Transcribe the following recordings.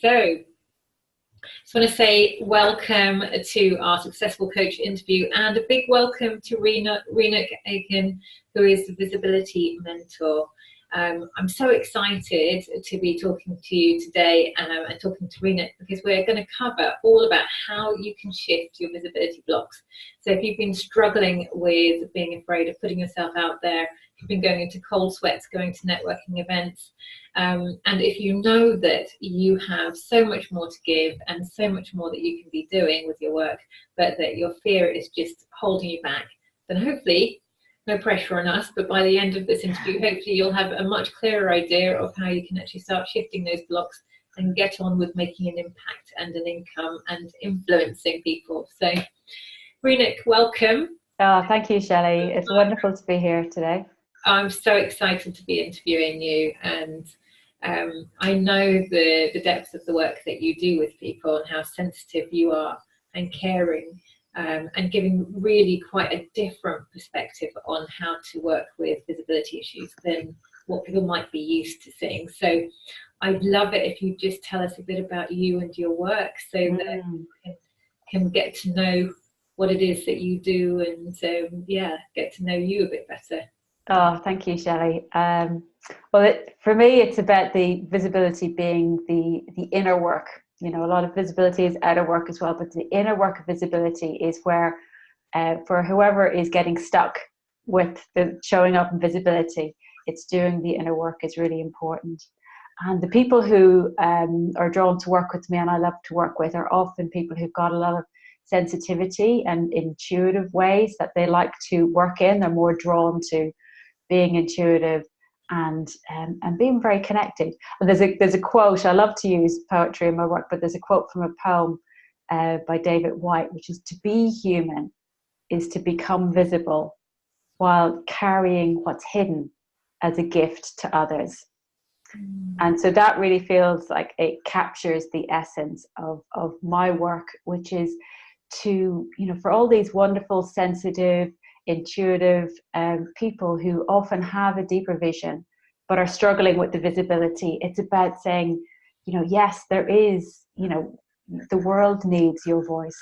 So just want to say welcome to our Successful Coach interview, and a big welcome to Rena Aiken, who is the Visibility Mentor. I'm so excited to be talking to you today and talking to Rena, because we're going to cover all about how you can shift your visibility blocks. So if you've been struggling with being afraid of putting yourself out there, if you've been going into cold sweats, going to networking events, and if you know that you have so much more to give and so much more that you can be doing with your work, but that your fear is just holding you back, then hopefully, no pressure on us, but by the end of this interview, hopefully you'll have a much clearer idea of how you can actually start shifting those blocks and get on with making an impact and an income and influencing people. So, Rena, welcome. Oh, thank you, Shelley. It's wonderful to be here today. I'm so excited to be interviewing you, and I know the depth of the work that you do with people and how sensitive you are and caring. And giving really quite a different perspective on how to work with visibility issues than what people might be used to seeing. So I'd love it if you just tell us a bit about you and your work, so that we can get to know what it is that you do, and get to know you a bit better. Oh, thank you, Shelley. For me, it's about the visibility being the inner work. You know, a lot of visibility is outer work as well, but the inner work of visibility is where, for whoever is getting stuck with the showing up in visibility, it's doing the inner work is really important. And the people who are drawn to work with me, and I love to work with, are often people who've got a lot of sensitivity and intuitive ways that they like to work in. They're more drawn to being intuitive and being very connected. And there's a quote. I love to use poetry in my work, but there's a quote from a poem by David Whyte, which is, "To be human is to become visible while carrying what's hidden as a gift to others." And so that really feels like it captures the essence of my work, which is to, for all these wonderful, sensitive, intuitive people who often have a deeper vision but are struggling with the visibility. It's about saying, yes, there is, the world needs your voice.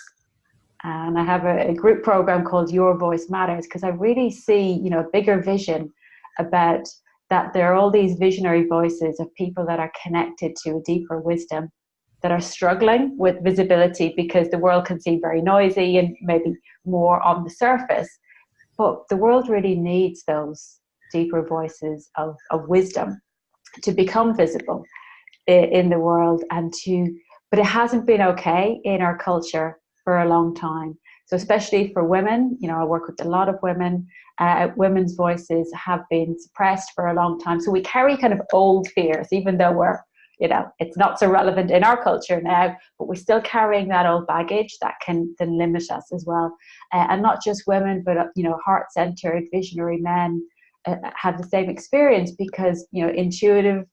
And I have a group program called Your Voice Matters, because I really see, a bigger vision about that. There are all these visionary voices of people that are connected to a deeper wisdom, that are struggling with visibility because the world can seem very noisy and maybe more on the surface. But the world really needs those deeper voices of wisdom to become visible in the world, but it hasn't been okay in our culture for a long time. So especially for women, I work with a lot of women, women's voices have been suppressed for a long time. So we carry kind of old fears, even though we're, it's not so relevant in our culture now, but we're still carrying that old baggage that can then limit us as well. And not just women, but, heart-centered, visionary men have the same experience, because, intuitive,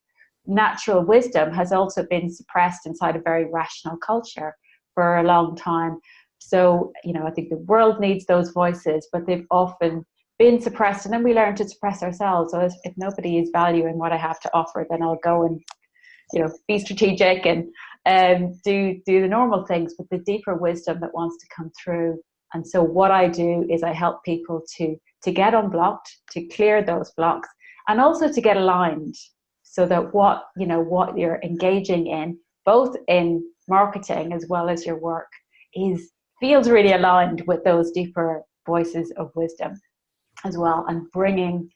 natural wisdom has also been suppressed inside a very rational culture for a long time. So, I think the world needs those voices, but they've often been suppressed, and then we learn to suppress ourselves. So if nobody is valuing what I have to offer, then I'll go and be strategic and do the normal things, but the deeper wisdom that wants to come through. And so what I do is I help people to get unblocked, to clear those blocks, and also to get aligned, so that what you're engaging in, both in marketing as well as your work, feels really aligned with those deeper voices of wisdom as well, and bringing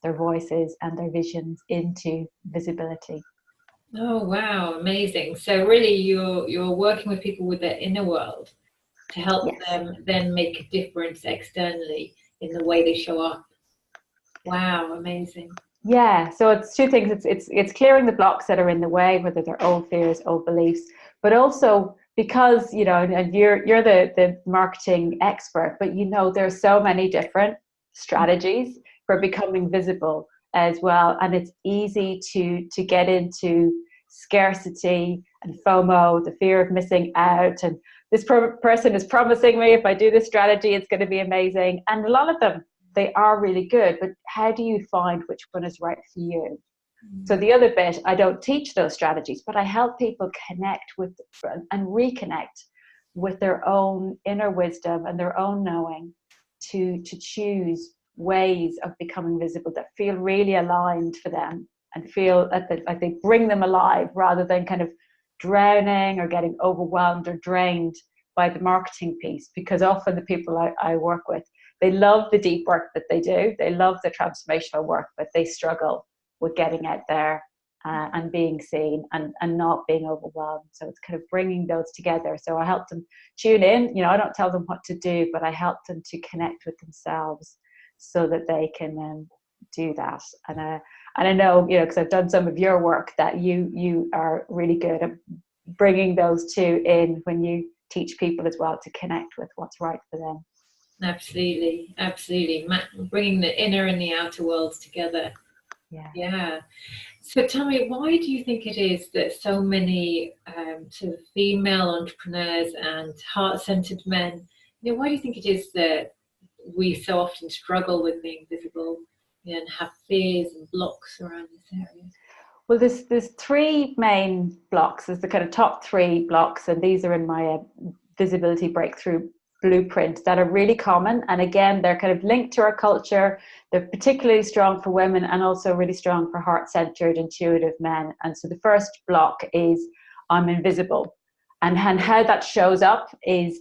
their voices and their visions into visibility. Oh wow, amazing. So really you're working with people with their inner world to help them then make a difference externally in the way they show up. Wow, amazing. Yeah, so it's two things. It's clearing the blocks that are in the way, whether they're old fears, old beliefs, but also because, and you're the marketing expert, but there's so many different strategies for becoming visible as well. And it's easy to get into scarcity and FOMO, the fear of missing out. And this person is promising me if I do this strategy, it's going to be amazing. And a lot of them, they are really good, but how do you find which one is right for you? So the other bit, I don't teach those strategies, but I help people connect with and reconnect with their own inner wisdom and their own knowing to choose ways of becoming visible that feel really aligned for them and feel like they bring them alive, rather than kind of drowning or getting overwhelmed or drained by the marketing piece. Because often the people I work with, they love the deep work that they do, they love the transformational work, but they struggle with getting out there and being seen and not being overwhelmed. So it's kind of bringing those together. So I help them tune in. You know, I don't tell them what to do, but I help them to connect with themselves so that they can do that. And I know, you know, because I've done some of your work, that you are really good at bringing those two in when you teach people as well to connect with what's right for them. Absolutely, absolutely. Bringing the inner and the outer worlds together. Yeah. So tell me, why do you think it is that so many sort of female entrepreneurs and heart-centered men, you know, why do you think it is that we so often struggle with being visible, you know, and have fears and blocks around this area? Well, there's three main blocks. There's the kind of top three blocks, and these are in my visibility breakthrough blueprint, that are really common. And again, they're kind of linked to our culture. They're particularly strong for women and also really strong for heart-centered, intuitive men. And so the first block is I'm invisible. And how that shows up is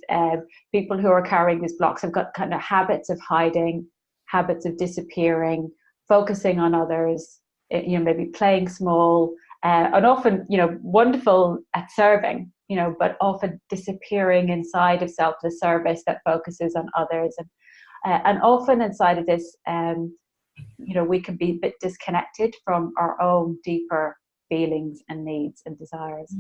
people who are carrying these blocks have got kind of habits of hiding, habits of disappearing, focusing on others, you know, maybe playing small, and often, you know, wonderful at serving, you know, but often disappearing inside of selfless service that focuses on others. And often inside of this, you know, we can be a bit disconnected from our own deeper feelings and needs and desires.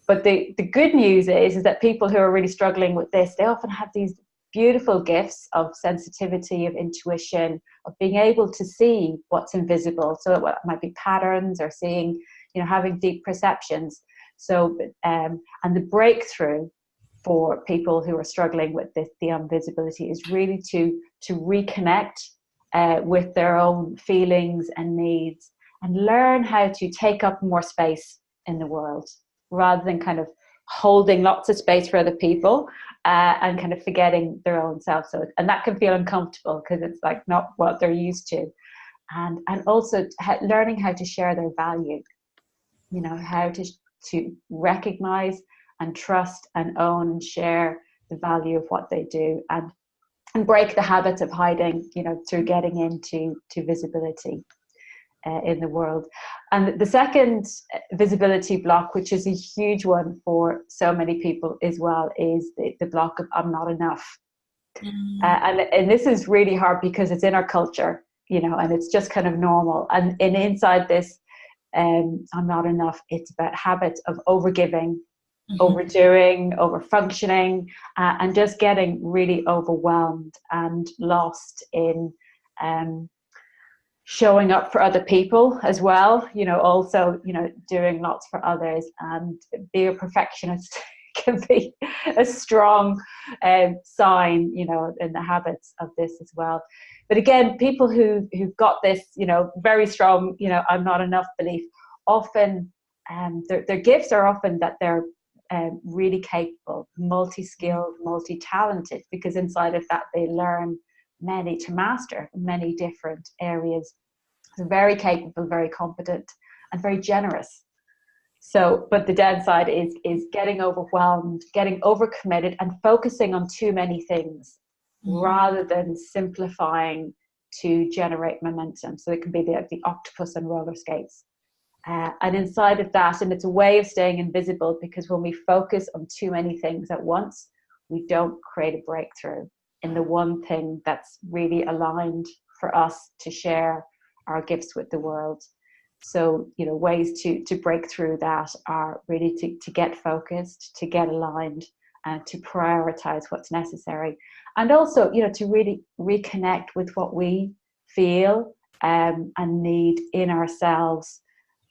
But the good news is that people who are really struggling with this, they often have these beautiful gifts of sensitivity, of intuition, of being able to see what's invisible. So it might be patterns, or seeing, you know, having deep perceptions. So, and the breakthrough for people who are struggling with this, the invisibility, is really to reconnect with their own feelings and needs, and learn how to take up more space in the world, rather than kind of holding lots of space for other people and kind of forgetting their own self. So, and that can feel uncomfortable because it's like not what they're used to. And also learning how to share their value, you know, how to recognize and trust and own and share the value of what they do, and break the habits of hiding, you know, through getting into visibility in the world. And the second visibility block, which is a huge one for so many people as well, is the block of I'm not enough. And this is really hard because it's in our culture, you know, and it's just kind of normal. And inside this I'm not enough, it's about habits of overgiving, overdoing, overfunctioning, and just getting really overwhelmed and lost in showing up for other people as well, you know, also, you know, doing lots for others. And being a perfectionist can be a strong sign, you know, in the habits of this as well. But again, people who've got this, you know, very strong, you know, I'm not enough belief, often their gifts are often that they're really capable, multi-skilled, multi-talented, because inside of that they learn to master many different areas. So very capable, very competent, and very generous. So, but the downside is getting overwhelmed, getting overcommitted, and focusing on too many things rather than simplifying to generate momentum. So it can be the octopus on roller skates. And inside of that, and it's a way of staying invisible, because when we focus on too many things at once, we don't create a breakthrough in the one thing that's really aligned for us to share our gifts with the world. So, you know, ways to break through that are really to get focused, to get aligned, and to prioritize what's necessary. And also, you know, to really reconnect with what we feel and need in ourselves,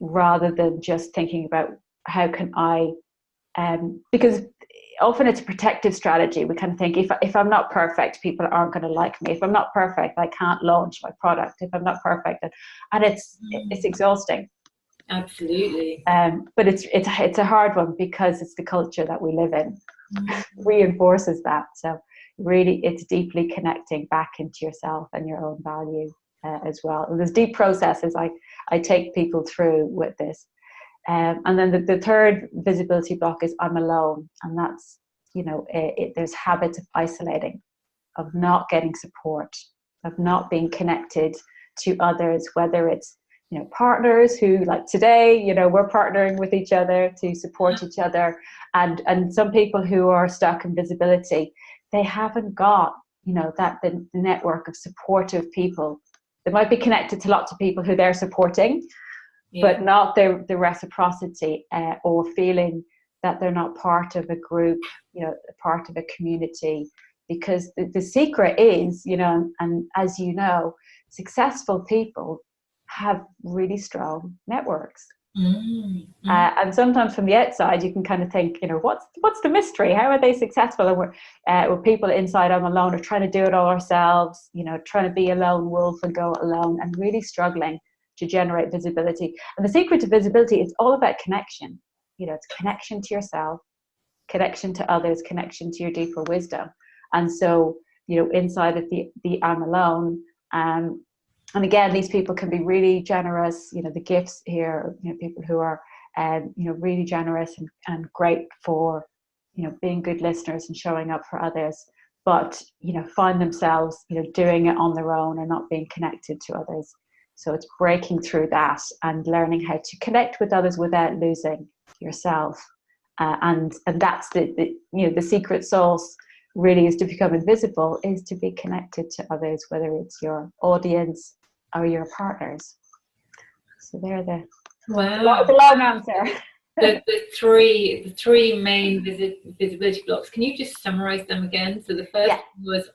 rather than just thinking about how can I, because often it's a protective strategy. We kind of think, if I'm not perfect, people aren't going to like me. If I'm not perfect, I can't launch my product. If I'm not perfect, and it's exhausting. Absolutely. But it's a hard one because it's the culture that we live in reinforces that. So really, it's deeply connecting back into yourself and your own value as well. And there's deep processes I take people through with this. And then the third visibility block is I'm alone, and that's, there's habits of isolating, of not getting support, of not being connected to others, whether it's partners who, like today, we're partnering with each other to support each other, and some people who are stuck in visibility, they haven't got that the network of supportive people. They might be connected to lots of people who they're supporting, but not the reciprocity, or feeling that they're not part of a group, part of a community. Because the secret is, and as successful people have really strong networks. And sometimes from the outside, you can kind of think, what's the mystery? How are they successful? And we're people inside, I'm alone, are trying to do it all ourselves, trying to be a lone wolf and go alone, and really struggling to generate visibility. And the secret to visibility is all about connection. It's connection to yourself, connection to others, connection to your deeper wisdom. And so, inside of the I'm alone, and again, these people can be really generous. The gifts here, people who are, really generous and great for, being good listeners and showing up for others, but, find themselves, doing it on their own and not being connected to others. So it's breaking through that and learning how to connect with others without losing yourself. And that's the secret sauce really, is to become invisible, is to be connected to others, whether it's your audience or your partners. So they're the long answer. the three main visibility blocks. Can you just summarize them again? So the first was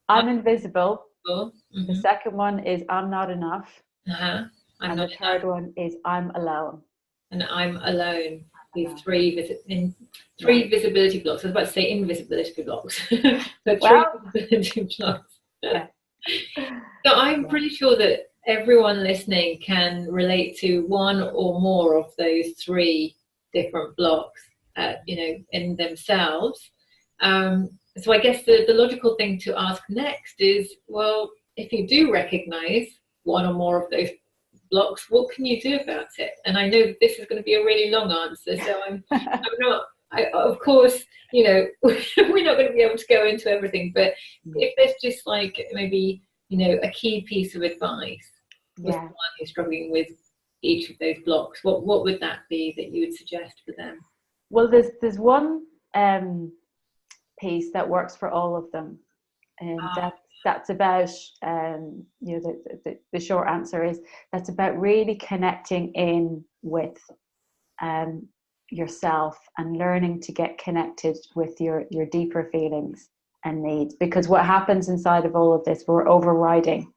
I'm invisible. Mm-hmm. The second one is I'm not enough. And the third one is I'm alone. And I'm alone. These three visibility blocks. I was about to say invisibility blocks, but three visibility blocks. So I'm pretty sure that everyone listening can relate to one or more of those three different blocks, in themselves. So I guess the logical thing to ask next is, well, if you do recognize one or more of those blocks, what can you do about it? And I know that this is going to be a really long answer, so of course, we're not going to be able to go into everything, but if there's just like maybe, a key piece of advice with someone who's struggling with each of those blocks, what would that be that you would suggest for them? Well, there's one piece that works for all of them, and that's about the short answer is that's about really connecting in with yourself and learning to get connected with your deeper feelings and needs. Because what happens inside of all of this, we're overriding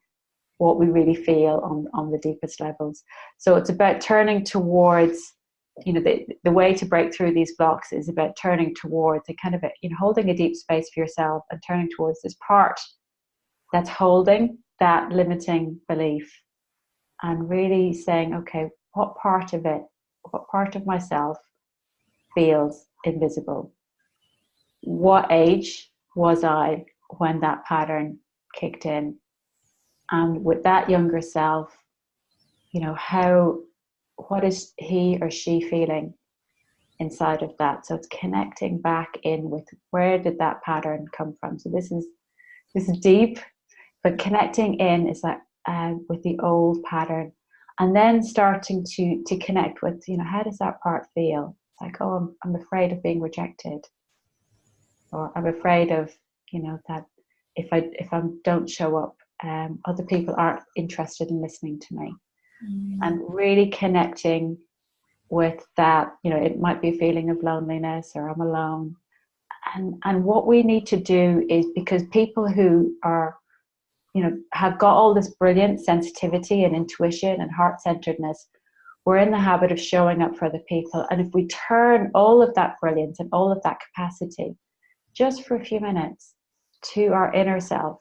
what we really feel on the deepest levels. So it's about turning towards, the way to break through these blocks is about turning towards a kind of holding a deep space for yourself and turning towards this part that's holding that limiting belief, and really saying, okay, what part of myself feels invisible? What age was I when that pattern kicked in? And with that younger self, what is he or she feeling inside of that? So it's connecting back in with, where did that pattern come from? So this is deep, but connecting in is like with the old pattern, and then starting to connect with, how does that part feel? It's like, oh, I'm afraid of being rejected, or I'm afraid of, that if I don't show up, other people aren't interested in listening to me. And really connecting with that, it might be a feeling of loneliness, or I'm alone. And what we need to do is, because people who are, have got all this brilliant sensitivity and intuition and heart-centeredness, we're in the habit of showing up for other people. And if we turn all of that brilliance and all of that capacity just for a few minutes to our inner self,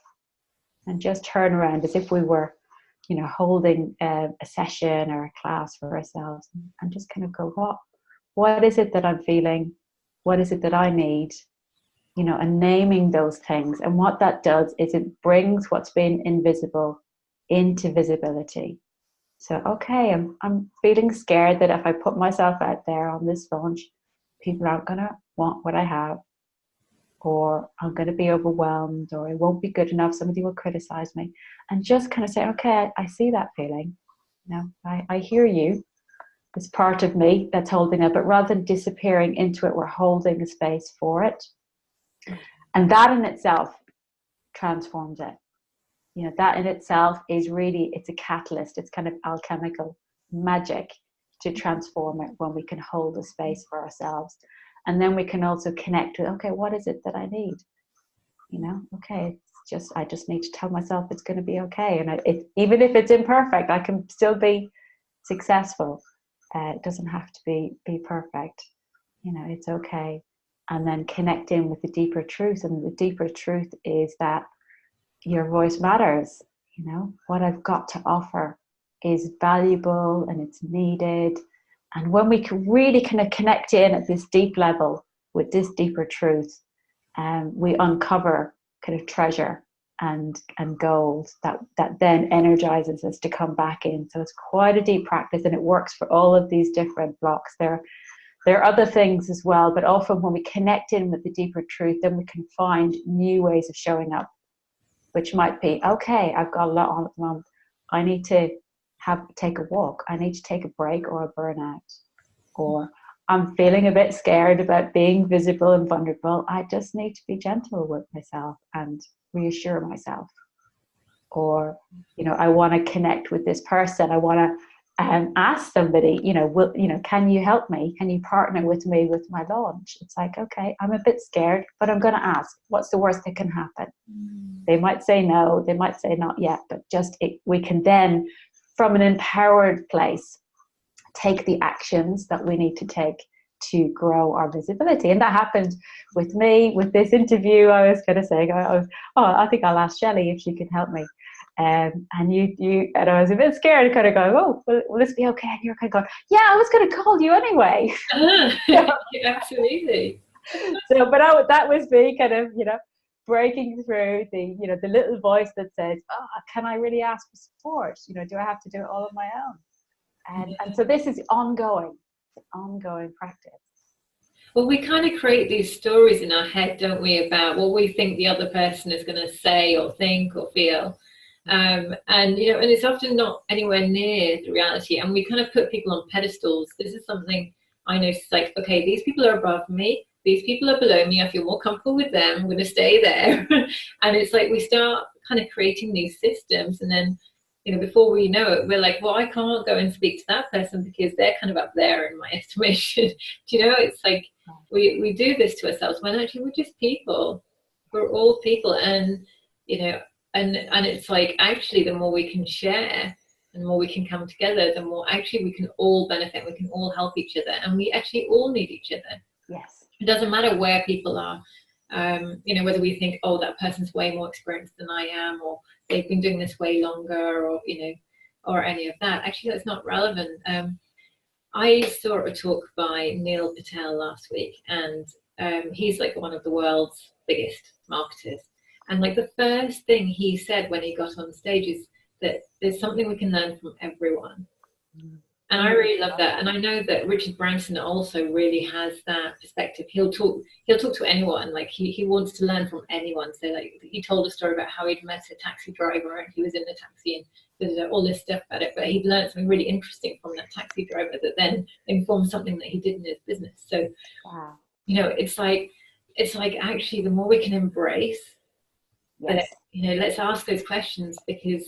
and just turn around as if we were holding a session or a class for ourselves, and just kind of go, what is it that I'm feeling? What is it that I need? And naming those things. And what that does is it brings what's been invisible into visibility. So, okay, I'm feeling scared that if I put myself out there on this launch, people aren't going to want what I have, or I'm going to be overwhelmed, or it won't be good enough. Somebody will criticize me. And just kind of say, okay, I see that feeling. I hear you. It's part of me that's holding it. But rather than disappearing into it, we're holding a space for it. And that in itself transforms it. That in itself is really, it's a catalyst. It's kind of alchemical magic to transform it when we can hold a space for ourselves. And then we can also connect with, okay, what is it that I need? Okay, I just need to tell myself it's going to be okay. And even if it's imperfect, I can still be successful. It doesn't have to be perfect. It's okay. And then connect in with the deeper truth. And the deeper truth is that your voice matters. What I've got to offer is valuable and it's needed. And when we can really kind of connect in at this deep level with this deeper truth, we uncover kind of treasure and gold that then energizes us to come back in. So it's quite a deep practice, and it works for all of these different blocks. There are other things as well, but often when we connect in with the deeper truth, then we can find new ways of showing up, which might be, okay, I've got a lot on at the moment. I need to take a walk. I need to take a break or a burnout. Or I'm feeling a bit scared about being visible and vulnerable. I just need to be gentle with myself and reassure myself. Or, I want to connect with this person. I want to ask somebody, can you help me? Can you partner with me with my launch? It's like, okay, I'm a bit scared, but I'm going to ask. What's the worst that can happen? They might say no. They might say not yet, but we can then, from an empowered place, take the actions that we need to take to grow our visibility. And that happened with me with this interview. I was kind of saying, I think I'll ask Shelley if she can help me. And and I was a bit scared, kind of going, will this be okay? And you're kind of going, yeah, I was going to call you anyway. Absolutely. So, but that was me kind of, breaking through the little voice that says, can I really ask for support? Do I have to do it all on my own? And so this is ongoing practice. Well, we kind of create these stories in our head, don't we, about what we think the other person is going to say or think or feel. And it's often not anywhere near the reality. And we kind of put people on pedestals. This is something I noticed, like, okay, these people are above me. These people are below me. I feel more comfortable with them. I'm going to stay there. And it's like we start kind of creating these systems. And then, before we know it, we're like, well, I can't go and speak to that person because they're kind of up there in my estimation. It's like we do this to ourselves when actually we're just people. We're all people. And, and it's like, actually, the more we can share and the more we can come together, the more actually we can all benefit. We can all help each other. And we actually all need each other. Yes. It doesn't matter where people are, whether we think, oh, that person's way more experienced than I am, or they've been doing this way longer, or, or any of that. Actually, that's not relevant. I saw a talk by Neil Patel last week, and he's like one of the world's biggest marketers. And like the first thing he said when he got on stage is that there's something we can learn from everyone. And I really love that. And I know that Richard Branson also really has that perspective. He'll talk to anyone. Like he wants to learn from anyone. So like he told a story about how he'd met a taxi driver and he was in the taxi and there's all this stuff about it, but he'd learned something really interesting from that taxi driver that then informed something that he did in his business. So, wow. It's like actually the more we can embrace, yes. Let's ask those questions, because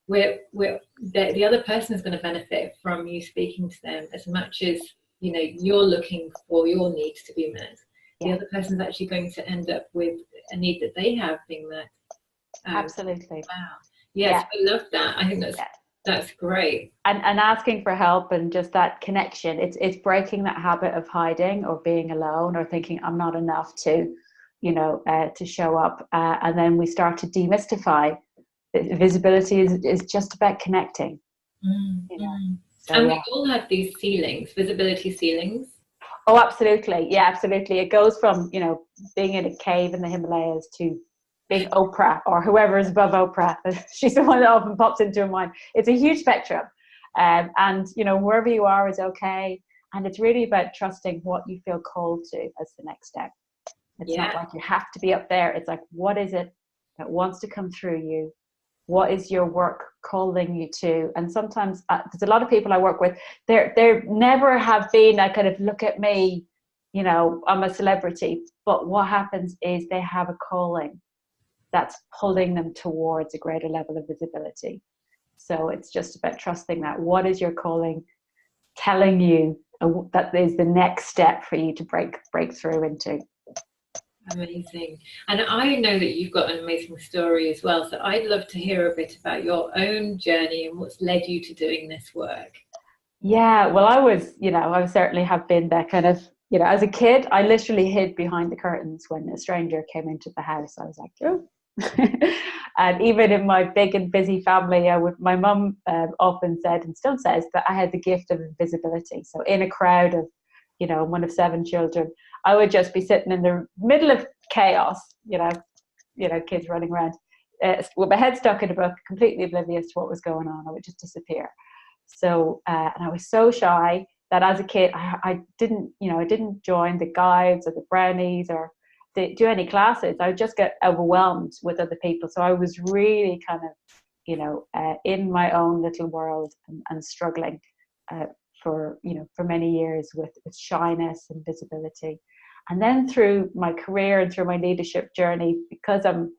the other person is going to benefit from you speaking to them as much as you're looking for your needs to be met. The other person's actually going to end up with a need that they have being met. Absolutely. Wow. Yes, I love that. I think that's great. And asking for help and just that connection. It's breaking that habit of hiding or being alone or thinking I'm not enough to show up, and then we start to demystify visibility is just about connecting. You know? So, and we all have these ceilings, visibility ceilings. Oh, absolutely. Yeah, absolutely. It goes from, you know, being in a cave in the Himalayas to being Oprah or whoever is above Oprah. She's the one that often pops into her mind. It's a huge spectrum. And, you know, wherever you are is okay. And it's really about trusting what you feel called to as the next step. It's not like you have to be up there. It's like, what is it that wants to come through you? What is your work calling you to? And sometimes there's a lot of people I work with, there never have been a kind of, look at me, you know, I'm a celebrity. But what happens is they have a calling that's pulling them towards a greater level of visibility. So it's just about trusting that. What is your calling telling you that is the next step for you to break through into? Amazing. And I know that you've got an amazing story as well. So I'd love to hear a bit about your own journey and what's led you to doing this work. Yeah, well, I certainly have been that kind of, you know, as a kid, I literally hid behind the curtains when a stranger came into the house. I was like, oh. And even in my big and busy family, my mum often said, and still says, that I had the gift of invisibility. So in a crowd of, you know, one of 7 children, I would just be sitting in the middle of chaos, you know, kids running around with my head stuck in a book, completely oblivious to what was going on. I would just disappear. So, and I was so shy that as a kid, I didn't join the guides or the brownies or do any classes. I would just get overwhelmed with other people. So I was really kind of, you know, in my own little world and struggling for many years with shyness and visibility. And then through my career and through my leadership journey, because I'm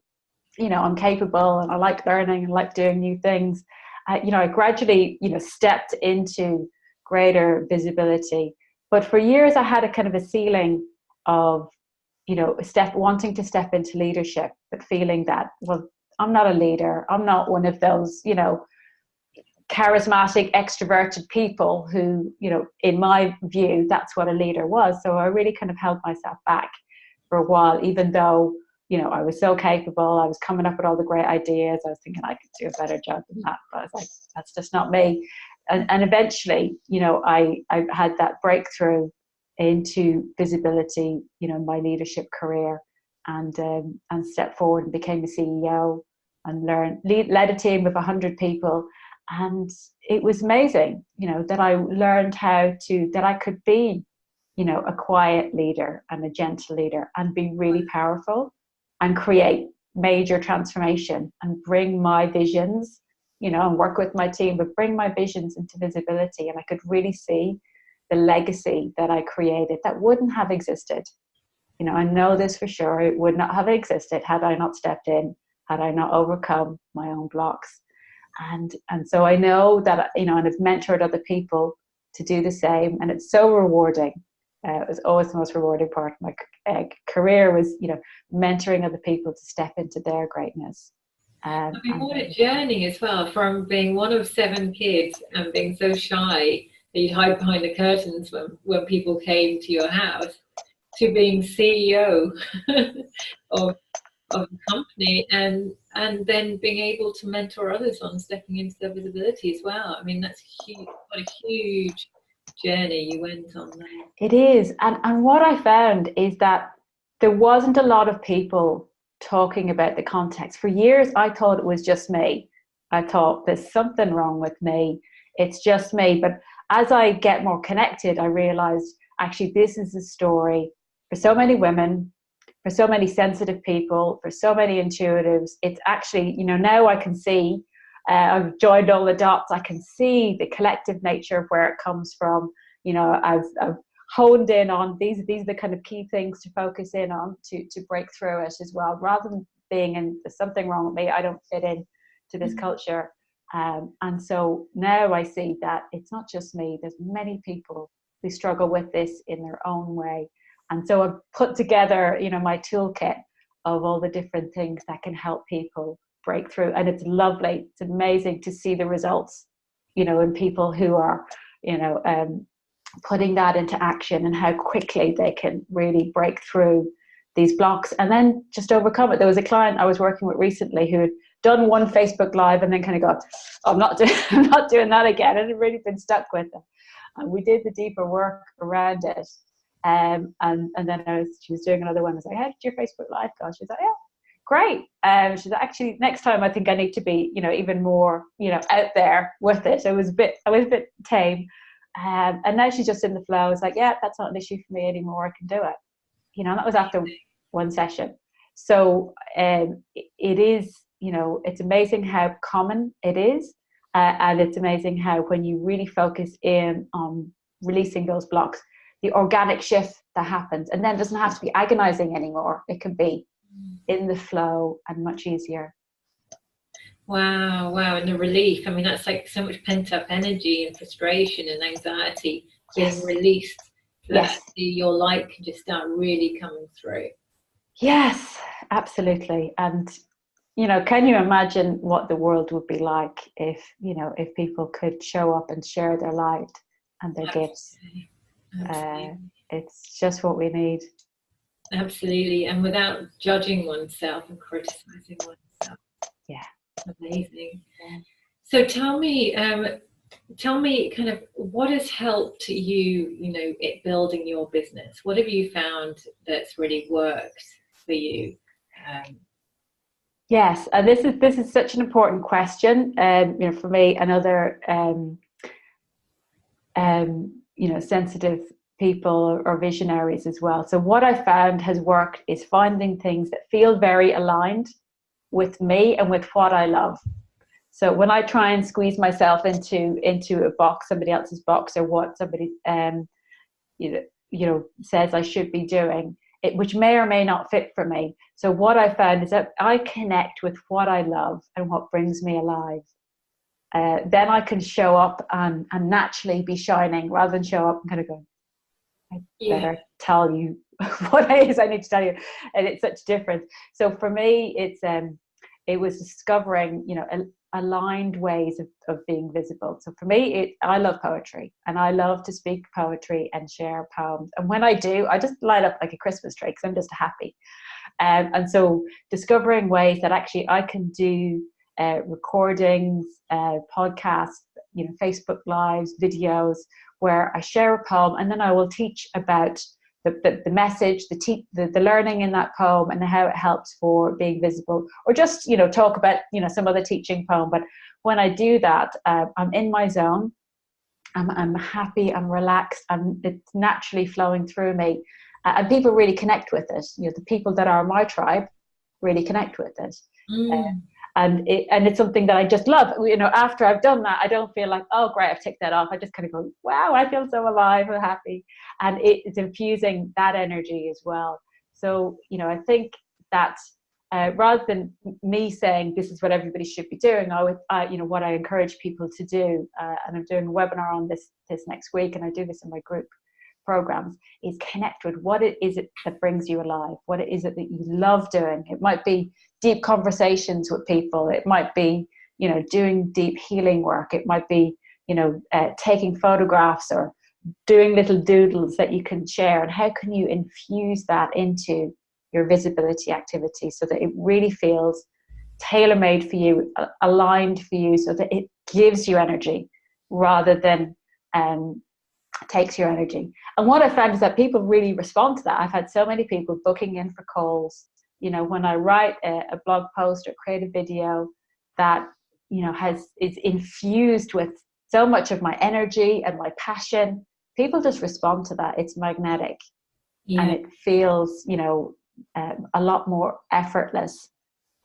capable and I like learning and like doing new things, I gradually, stepped into greater visibility. But for years I had a kind of a ceiling of, wanting to step into leadership, but feeling that, well, I'm not a leader. I'm not one of those, charismatic, extroverted people who, in my view, that's what a leader was. So I really kind of held myself back for a while, even though, I was so capable. I was coming up with all the great ideas. I was thinking I could do a better job than that, but I was like, that's just not me. And eventually, I had that breakthrough into visibility, my leadership career, and stepped forward and became a CEO and led a team of 100 people. And it was amazing, that I learned that I could be, a quiet leader and a gentle leader and be really powerful and create major transformation and bring my visions, and work with my team, but bring my visions into visibility. And I could really see the legacy that I created that wouldn't have existed. I know this for sure. It would not have existed had I not stepped in, had I not overcome my own blocks. And so I know that, and I've mentored other people to do the same. And it's so rewarding. It was always the most rewarding part of my career was, mentoring other people to step into their greatness. What a journey as well, from being one of 7 kids and being so shy that you'd hide behind the curtains when people came to your house, to being CEO of the company and then being able to mentor others on stepping into their visibility as well. I mean, that's huge. What a huge journey you went on there. It is. And what I found is that there wasn't a lot of people talking about the context. For years, I thought it was just me. I thought there's something wrong with me. It's just me. But as I get more connected, I realized actually this is a story for so many women, for so many sensitive people, for so many intuitives. It's actually, now I can see, I've joined all the dots. I can see the collective nature of where it comes from. I've honed in on these are the kind of key things to focus in on to break through it as well, rather than being in there's something wrong with me, I don't fit in to this culture. And so now I see that it's not just me. There's many people who struggle with this in their own way. And so I've put together, my toolkit of all the different things that can help people break through. And it's lovely. It's amazing to see the results, in people who are, putting that into action and how quickly they can really break through these blocks and then just overcome it. There was a client I was working with recently who had done one Facebook Live and then kind of got, oh, I'm not doing that again. And I've really been stuck with it. And we did the deeper work around it. And then she was doing another one. I was like, how did your Facebook Live go? She was like, yeah, great. She's like, actually, next time I think I need to be, even more, out there with it. I was a bit tame. And now she's just in the flow. It's like, yeah, that's not an issue for me anymore. I can do it. And that was after one session. So it is, it's amazing how common it is. And it's amazing how when you really focus in on releasing those blocks, the organic shift that happens, and then it doesn't have to be agonizing anymore. It can be in the flow and much easier. Wow. And the relief. I mean, that's like so much pent up energy and frustration and anxiety being released. So that your light can just start really coming through. Yes, absolutely. And, can you imagine what the world would be like if people could show up and share their light and their gifts? It's just what we need. Absolutely. And without judging oneself and criticizing oneself. Yeah. Amazing. Yeah. So tell me kind of what has helped you, building your business? What have you found that's really worked for you? Yes, and this is such an important question. For me, another sensitive people or visionaries as well. So what I found has worked is finding things that feel very aligned with me and with what I love. So when I try and squeeze myself into a box, somebody else's box, or what somebody says I should be doing, which may or may not fit for me. So what I found is that I connect with what I love and what brings me alive. Then I can show up and naturally be shining, rather than show up and kind of going, I better tell you what it is I need to tell you. And it's such a difference. So for me, it was discovering, aligned ways of being visible. So for me, I love poetry, and I love to speak poetry and share poems. And when I do, I just light up like a Christmas tree because I'm just happy. And so discovering ways that actually I can do recordings, podcasts, Facebook Lives, videos, where I share a poem, and then I will teach about the message, the learning in that poem, and how it helps for being visible, or just talk about some other teaching poem. But when I do that, I'm in my zone. I'm happy. I'm relaxed. It's naturally flowing through me, and people really connect with it. The people that are my tribe really connect with it. And it's something that I just love. After I've done that, I don't feel like, oh, great, I've ticked that off. I just kind of go, wow, I feel so alive and happy. And it's infusing that energy as well. So, I think that rather than me saying this is what everybody should be doing, what I encourage people to do, and I'm doing a webinar on this next week, and I do this in my group programs, is connect with what it is that brings you alive. What it is that you love doing. It might be deep conversations with people. It might be, doing deep healing work. It might be, taking photographs or doing little doodles that you can share. And how can you infuse that into your visibility activity so that it really feels tailor-made for you, aligned for you, so that it gives you energy rather than takes your energy. And what I found is that people really respond to that. I've had so many people booking in for calls, when I write a blog post or create a video that is infused with so much of my energy and my passion, people just respond to that. It's magnetic. And it feels a lot more effortless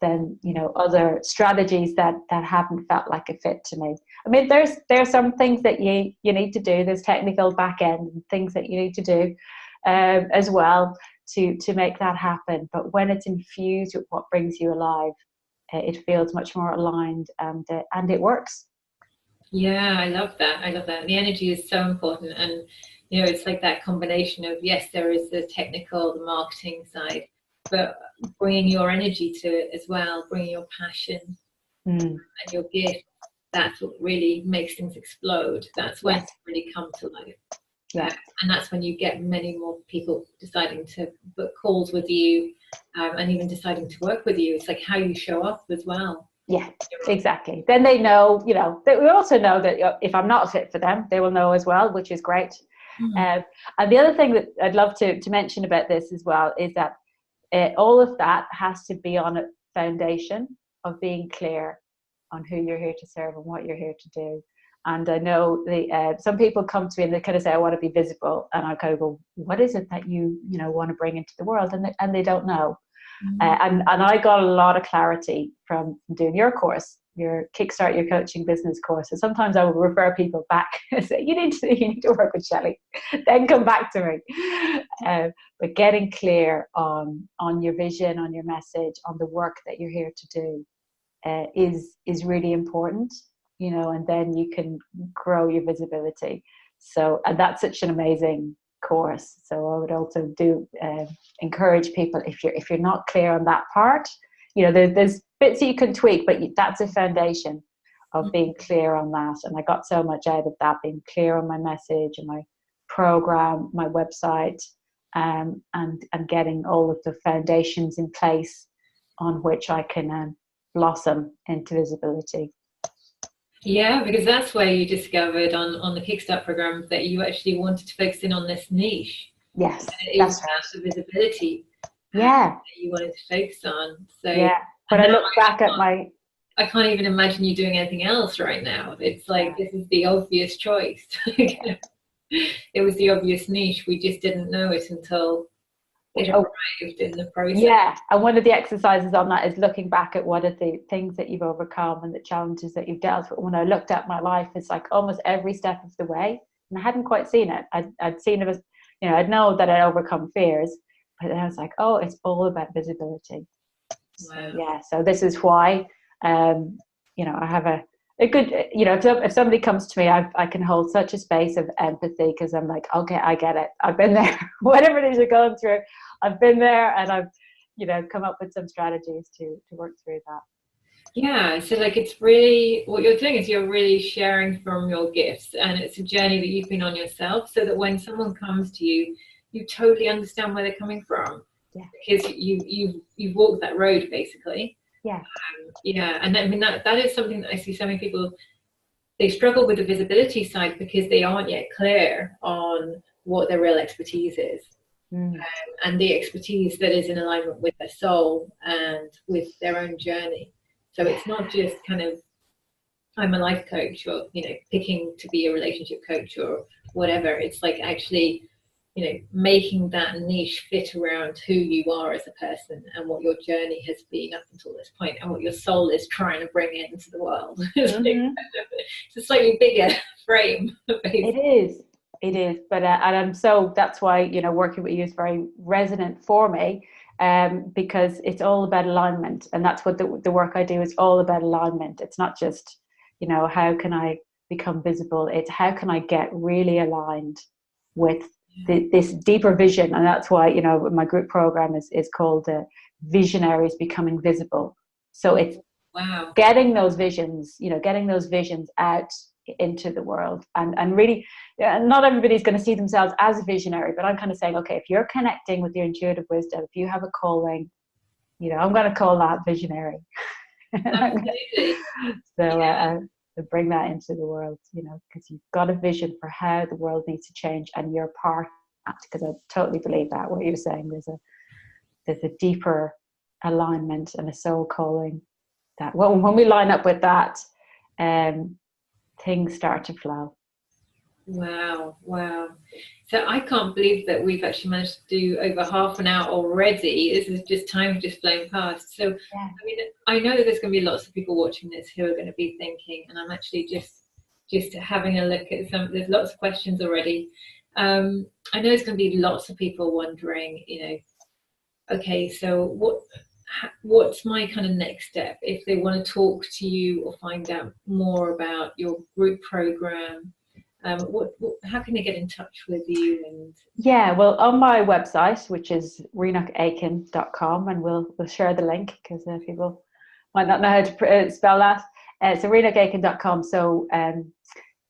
than other strategies that haven't felt like a fit to me. I mean, there's some things that you need to do. There's technical back end and things that you need to do as well to make that happen. But when it's infused with what brings you alive, it feels much more aligned, and it works. Yeah, I love that. The energy is so important, and it's like that combination of, yes, there is the technical, the marketing side, but bringing your energy to it as well, bringing your passion and your gift. That's what really makes things explode. That's when it really come to life. And that's when you get many more people deciding to book calls with you, and even deciding to work with you. It's like how you show up as well. Yeah, exactly. Then they know, we also know that if I'm not fit for them, they will know as well, which is great. And the other thing that I'd love to mention about this as well is that all of that has to be on a foundation of being clear on who you're here to serve and what you're here to do. And I know some people come to me and they kind of say, I want to be visible. And I kind of go, what is it that you want to bring into the world? And they don't know. And I got a lot of clarity from doing your course, your Kickstart Your Coaching Business course. So sometimes I will refer people back and say, you need to work with Shelley, then come back to me. But getting clear on your vision, on your message, on the work that you're here to do is really important, and then you can grow your visibility. So, and that's such an amazing course. So I would also encourage people, if you're not clear on that part, there's bits that you can tweak, but that's a foundation of being clear on that. And I got so much out of that, being clear on my message and my program, my website, and getting all of the foundations in place on which I can blossom into visibility. Yeah, because that's where you discovered on the Kickstart program that you actually wanted to focus in on this niche. Yes, that's about the visibility. Yeah, that you wanted to focus on. So yeah, but I look back at I can't even imagine you doing anything else right now. It's like this is the obvious choice. It was the obvious niche. We just didn't know it until it arrived in the process. Yeah, and one of the exercises on that is looking back at what are the things that you've overcome and the challenges that you've dealt with. When I looked at my life, it's like almost every step of the way, and I hadn't quite seen it. I'd seen it as, I'd know that I'd overcome fears, but then I was like, oh, it's all about visibility. Wow. So, yeah, so this is why, I have a good, if somebody comes to me, I can hold such a space of empathy, because I'm like, okay, I get it. I've been there. Whatever it is you're going through, I've been there, and I've, come up with some strategies to work through that. Yeah, so like it's really, what you're doing is you're really sharing from your gifts, and it's a journey that you've been on yourself, so that when someone comes to you, you totally understand where they're coming from. Yeah. Because you've walked that road, basically. Yeah. Yeah, and I mean that is something that I see so many people, they struggle with the visibility side because they aren't yet clear on what their real expertise is. And the expertise that is in alignment with their soul and with their own journey. So it's not just kind of, I'm a life coach, or picking to be a relationship coach or whatever. It's like actually making that niche fit around who you are as a person and what your journey has been up until this point and what your soul is trying to bring into the world. It's a slightly bigger frame. It is, but and that's why working with you is very resonant for me, because it's all about alignment, and that's what the work I do is all about alignment. It's not just how can I become visible, it's how can I get really aligned with this deeper vision. And that's why my group program is called Visionaries Becoming Visible. So it's getting those visions out into the world, and really not everybody's going to see themselves as a visionary, but I'm kind of saying, okay, if you're connecting with your intuitive wisdom, if you have a calling, I'm going to call that visionary. Absolutely. So to bring that into the world, because you've got a vision for how the world needs to change, and you're part of that, because I totally believe that what you're saying, there's a deeper alignment and a soul calling that when we line up with that, things start to flow. Wow. So I can't believe that we've actually managed to do over half an hour already. This is just time just flown past. So yeah. I mean, I know that there's going to be lots of people watching this who are going to be thinking, and I'm actually just having a look at there's lots of questions already. I know there's going to be lots of people wondering, okay, so what's my kind of next step if they want to talk to you or find out more about your group program? How can they get in touch with you? And yeah, well, on my website, which is renochakin.com, and we'll share the link because people might not know how to spell that. So renochakin.com. So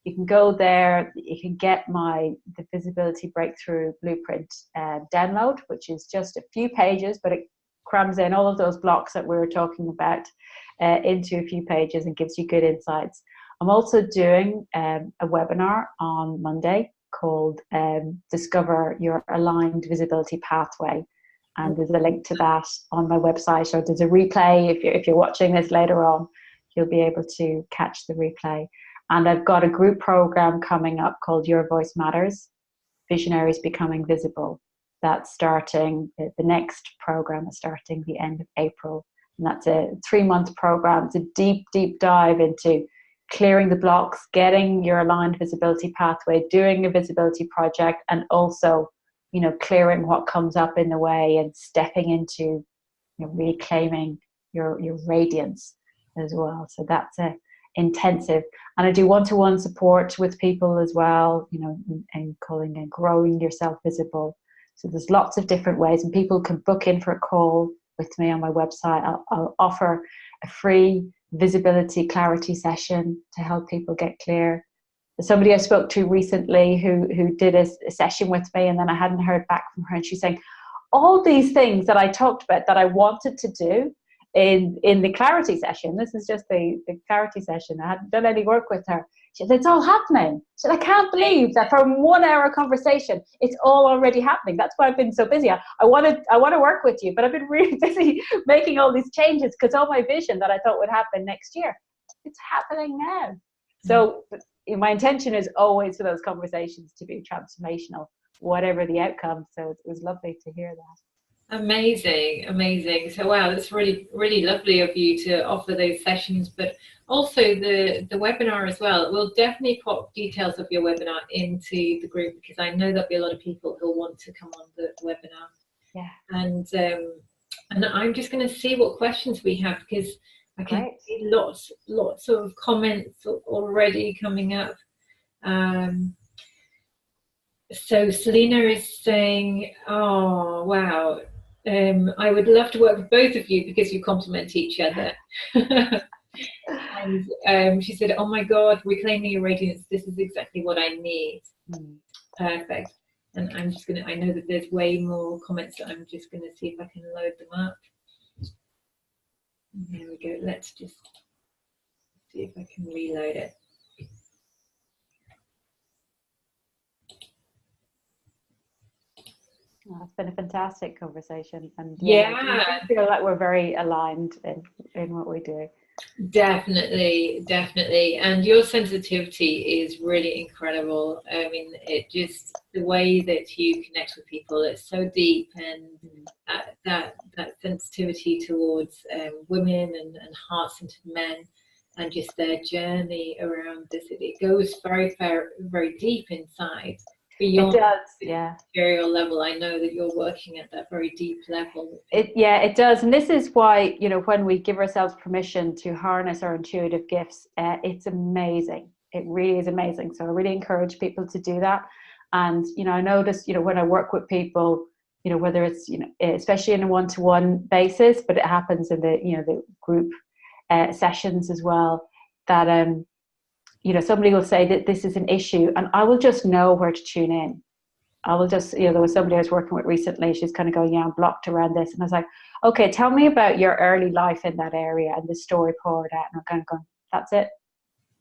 you can go there. You can get the Visibility Breakthrough Blueprint download, which is just a few pages, but crams in all of those blocks that we were talking about into a few pages and gives you good insights. I'm also doing a webinar on Monday called Discover Your Aligned Visibility Pathway. And there's a link to that on my website, or there's a replay. If you're watching this later on, you'll be able to catch the replay. And I've got a group program coming up called Your Voice Matters, Visionaries Becoming Visible. That's starting, the next program is starting the end of April. And that's a 3-month program. It's a deep, deep dive into clearing the blocks, getting your aligned visibility pathway, doing a visibility project, and also, clearing what comes up in the way and stepping into, really claiming your radiance as well. So that's a intensive. And I do one-to-one support with people as well, and calling and growing yourself visible. So there's lots of different ways, and people can book in for a call with me on my website. I'll offer a free visibility clarity session to help people get clear. There's somebody I spoke to recently who did a session with me, and then I hadn't heard back from her, and she's saying all these things that I talked about that I wanted to do in the clarity session. This is just the clarity session. I hadn't done any work with her. She said, it's all happening. She said, I can't believe that from 1 hour conversation, it's all already happening. That's why I've been so busy. I want to work with you, but I've been really busy making all these changes because all my vision that I thought would happen next year, it's happening now. So my intention is always for those conversations to be transformational, whatever the outcome. So it was lovely to hear that. Amazing. So wow, that's really, really lovely of you to offer those sessions, but also the webinar as well. We'll definitely pop details of your webinar into the group, because I know there'll be a lot of people who'll want to come on the webinar. Yeah. And I'm just going to see what questions we have, because I can see lots of comments already coming up. So Selena is saying, oh wow, I would love to work with both of you because you complement each other. And she said, oh my God, reclaiming your radiance, this is exactly what I need. Perfect. And I'm just gonna, I know that there's way more comments, that I'm just gonna see if I can load them up. There we go. Let's just see if I can reload it. Oh, it's been a fantastic conversation, and I feel like we're very aligned in what we do. Definitely, and your sensitivity is really incredible. I mean, it just, the way that you connect with people, it's so deep, and that sensitivity towards women and heart-centered men, and just their journey around this, it goes very, very, very deep inside. Beyond it does, yeah. Material level. I know that you're working at that very deep level. It does, and this is why, when we give ourselves permission to harness our intuitive gifts, it's amazing. It really is amazing. So I really encourage people to do that. And I notice, when I work with people, whether it's especially in a one-to-one basis, but it happens in the group sessions as well, that somebody will say that this is an issue, and I will just know where to tune in. I will just, there was somebody I was working with recently, she's kind of going, I'm blocked around this. And I was like, okay, tell me about your early life in that area, and the story poured out. And I'm kind of going, that's it.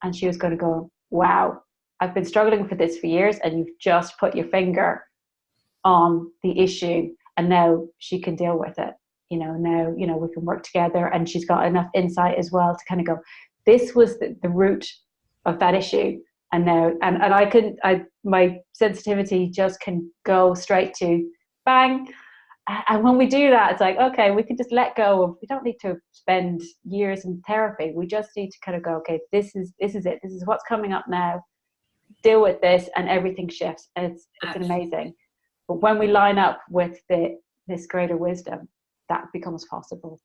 And she was going to go, wow, I've been struggling for this for years, and you've just put your finger on the issue, and now she can deal with it. Now, we can work together, and she's got enough insight as well to kind of go, this was the root of that issue, and now my sensitivity just can go straight to bang. And when we do that, it's like, okay, we can just let go of, we don't need to spend years in therapy. We just need to kind of go, okay, this is it, this is what's coming up now, deal with this, and everything shifts. And it's amazing. But when we line up with this greater wisdom, that becomes possible.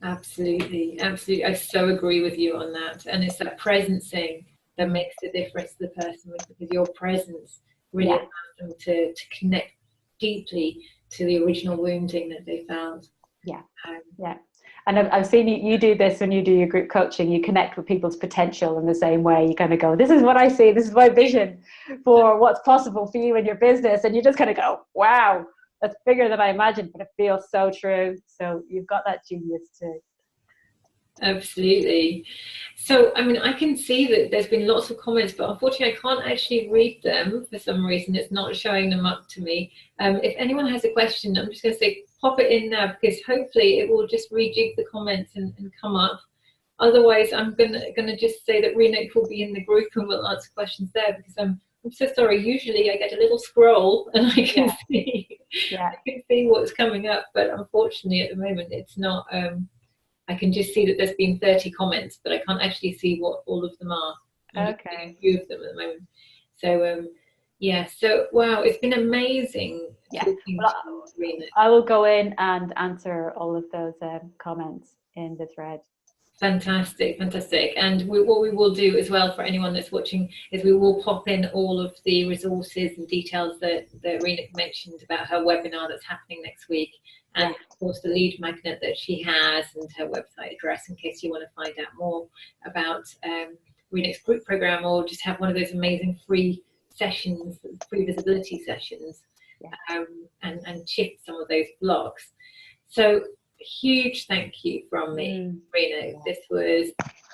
Absolutely. I so agree with you on that. And it's that presencing that makes the difference to the person, because your presence really allows them to connect deeply to the original wounding that they felt. And I've seen you do this when you do your group coaching. You connect with people's potential in the same way. You kind of go, this is what I see, this is my vision for what's possible for you in your business, and you just kind of go, wow, that's bigger than I imagined, but it feels so true. So you've got that genius too. Absolutely. So, I mean, I can see that there's been lots of comments, but unfortunately I can't actually read them for some reason. It's not showing them up to me. If anyone has a question, I'm just going to say pop it in now, because hopefully it will just rejig the comments and come up. Otherwise, I'm gonna just say that Reenac will be in the group and we'll answer questions there, because I'm so sorry. Usually I get a little scroll and I can see I can see what's coming up, but unfortunately at the moment it's not. I can just see that there's been 30 comments, but I can't actually see what all of them are. Okay. A few of them at the moment. So yeah. So wow, it's been amazing. Yeah. Well, I will go in and answer all of those comments in the thread. Fantastic, fantastic. And what we will do as well for anyone that's watching is we will pop in all of the resources and details that Reenac mentioned about her webinar that's happening next week. And of course the lead magnet that she has and her website address, in case you want to find out more about Reenac's group program, or just have one of those amazing free sessions, free visibility sessions, and shift some of those blocks. So huge thank you from me, Reenac. This was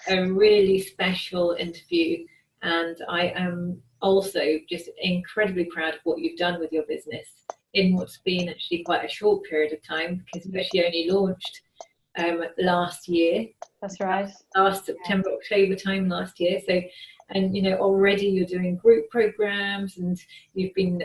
a really special interview, and I am also just incredibly proud of what you've done with your business in what's been actually quite a short period of time, because you've actually only launched last year. That's right. Last September, October time last year. So, and you know, already you're doing group programs, and you've been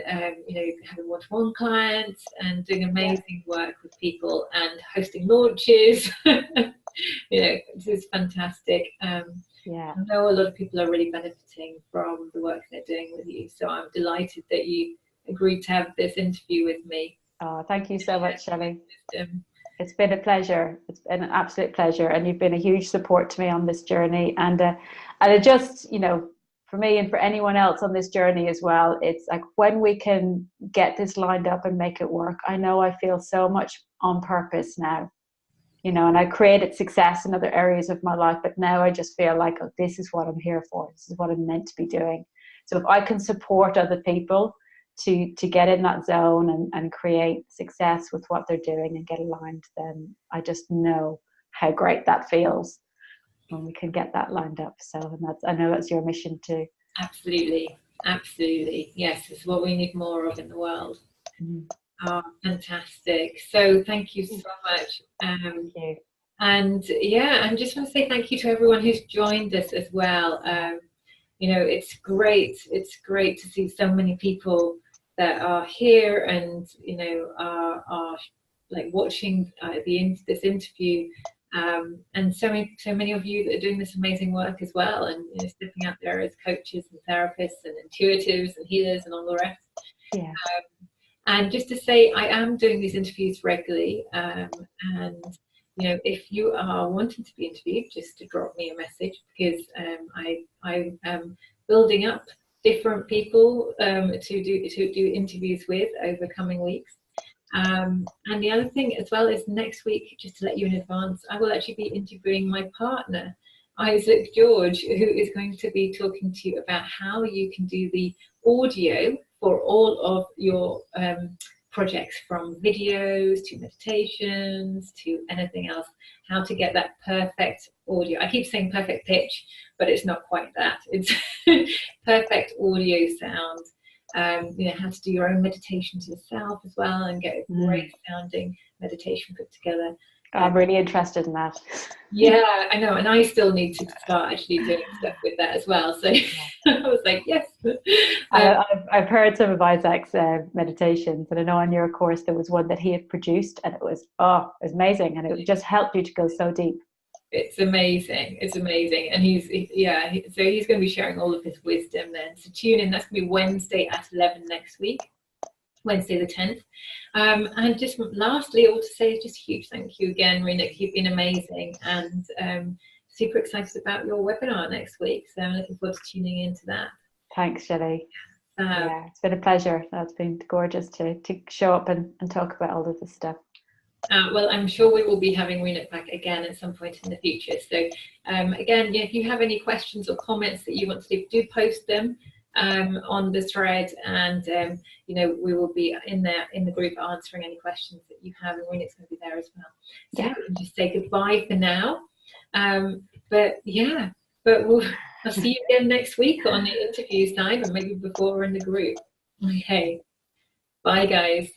you know, having one-to-one clients and doing amazing work with people and hosting launches. You know, this is fantastic. I know a lot of people are really benefiting from the work they're doing with you, so I'm delighted that you agreed to have this interview with me. Oh, thank you so much, Shelley. It's been a pleasure. It's been an absolute pleasure, and you've been a huge support to me on this journey. And it just, you know, for me and for anyone else on this journey as well, it's like when we can get this lined up and make it work, I know I feel so much on purpose now, you know, and I created success in other areas of my life, but now I just feel like, oh, this is what I'm here for. This is what I'm meant to be doing. So if I can support other people to get in that zone and create success with what they're doing and get aligned, then I just know how great that feels when we can get that lined up. So, and that's, I know that's your mission too. Absolutely, absolutely. Yes, it's what we need more of in the world. Oh, fantastic. So thank you so much. Thank you. And yeah, I just want to say thank you to everyone who's joined us as well. You know, it's great to see so many people that are here and, you know, are like watching this interview, and so many of you that are doing this amazing work as well, and, you know, stepping out there as coaches and therapists and intuitives and healers and all the rest. And just to say, I am doing these interviews regularly, and you know, if you are wanting to be interviewed, just to drop me a message, because I am building up different people to do interviews with over coming weeks. And the other thing as well is next week, just to let you in advance, I will actually be interviewing my partner, Isaac George, who is going to be talking to you about how you can do the audio for all of your projects, from videos to meditations to anything else, how to get that perfect audio. I keep saying perfect pitch, but it's not quite that. It's perfect audio sound. You know, how to do your own meditations yourself as well and get a great sounding meditation put together. I'm really interested in that. Yeah, I know, and I still need to start actually doing stuff with that as well. So I was like, yes. I've heard some of Isaac's meditations, and I know on your course there was one that he had produced, and it was amazing, and it just helped you to go so deep. It's amazing. It's amazing, and so he's going to be sharing all of his wisdom then. So tune in. That's going to be Wednesday at 11 next week. Wednesday the 10th. And just lastly, all to say, just huge thank you again, Reenac. You've been amazing, and super excited about your webinar next week. So I'm looking forward to tuning into that. Thanks, Shelley. Yeah, it's been a pleasure. It's been gorgeous to show up and talk about all of this stuff. Well, I'm sure we will be having Reenac back again at some point in the future. So again, if you have any questions or comments that you want to leave, do post them. on the thread, and you know, we will be in the group answering any questions that you have, and Reenik's going to be there as well. So Yeah. we can just say goodbye for now. But yeah, I'll see you again next week on the interview side, or maybe before we're in the group. Okay, bye guys.